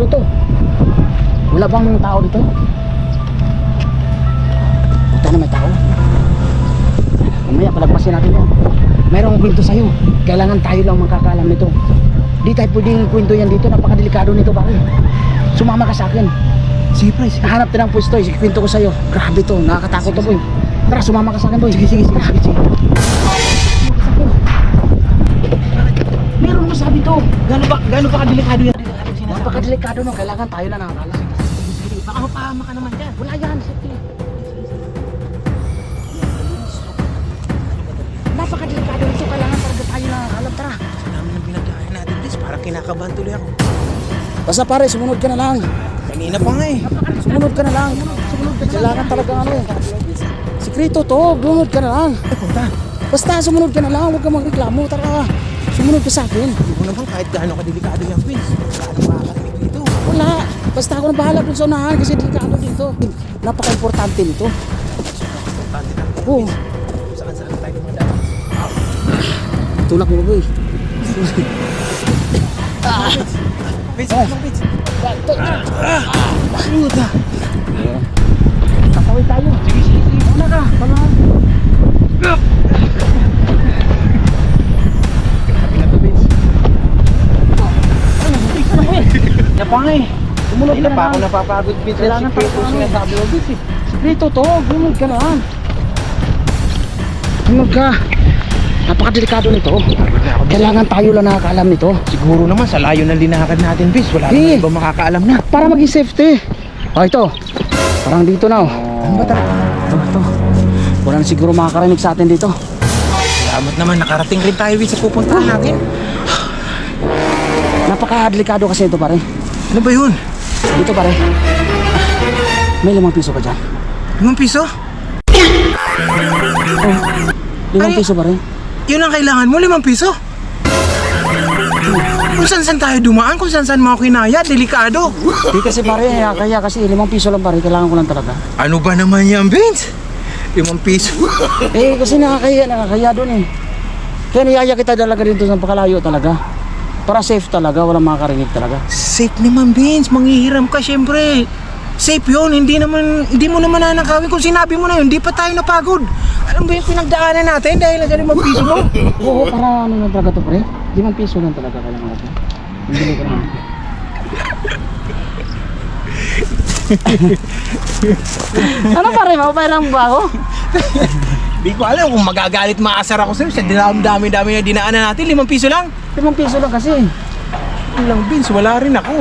delikado to. Wala bang tao dito? Puta na, may tao. Mamaya palagpasin natin yan. Mayroong kwento sa'yo. Kailangan tayo lang makakaalam nito. Di tayo pwedeng kwento yan dito. Napakadelikado nito, pare. Sumama ka sa akin. Sige pre, sige. Hanap tayo ng pwesto, kwento ko sa'yo. Grabe to, nakakatakot to boy. Tara, sumama ka sa akin boy. Sige. Meron mo sabi to. Gaano pa kadelikado yan? Napakadelikado no, kailangan tayo lang nakakaalam. Sige, baka mapahama ka naman dyan. Wala yan, safety. Napakadelikado nito, kailangan talaga tayo lang nakakaalam. Tara. Sa namin ang pinagdaanan natin, please. Parang kinakabahan tuloy ako. Basta pare, sumunod ka na lang. Kanina pa nga eh. Sumunod ka na lang. Kailangan talaga ano eh. Sikreto to, sumunod ka na lang. Punta. Basta sumunod ka na lang, huwag ka magreklamo. Tara, sumunod ka sa akin. Hindi ko naman kahit gaano kadelikado yan, please. Gaano makakarinig dito. Wala, basta ako na bahala dun sa unahan kasi delikado dito. Napaka-importante nito. Importante na. Oo, Saan tayo dumadaan. tulak mo boy. Please, please. Puta. Kakawin tayo. Sige. Una ka, panahan. Kaya pa nga eh. Sumunod ka na Pa ako lang. napapagod, Vince. Kailangan Secret talaga ko sinasabi mo, Vince eh. Sikreto to, sumunod ka na lang. Sumunod ka. Napakadelikado nito. Kailangan tayo lang nakakaalam nito. Siguro naman sa layo ng linakad natin, Vince. Wala Eh. naman iba makakaalam na. Para maging safety. Oh, ito. Parang dito na oh. Ano ba talaga? Ito. Wala na siguro makakarinig sa atin dito. Salamat naman, nakarating rin tayo, Vince, sa pupuntahan natin. Napakadelikado kasi ito pare. Ano ba yun? Dito pare. May 5 piso ka dyan. 5 piso? Oh, 5 Ay. piso pare. Yun ang kailangan mo, 5 piso? Kung saan tayo dumaan, kung saan mo ako kinaya, delikado. Di kasi pare, kaya kasi 5 piso lang pare. Kailangan ko lang talaga. Ano ba naman yan, Vince? 5 piso? Eh kasi nakakaya doon eh. Kaya niyaya kita talaga dito sa pakalayo talaga. Para safe talaga, walang makakarinig talaga. Safe naman, Vince. Manghihiram ka, syempre. Safe yun. Hindi mo naman nanakawin. Kung sinabi mo na yun, hindi pa tayo napagod. Alam ba yung pinagdaanan natin dahil sa 5 piso mo? Oo, para ano lang talaga to pre. 5 piso lang talaga kailangan natin. Hindi ko naman. Ano pare, mapapailang ba ako? Di ko alam kung magagalit maasar ako sa'yo. Sa dami-dami na dinaanan natin, 5 piso lang. 5 piso lang kasi. Lang, Vince, wala rin ako.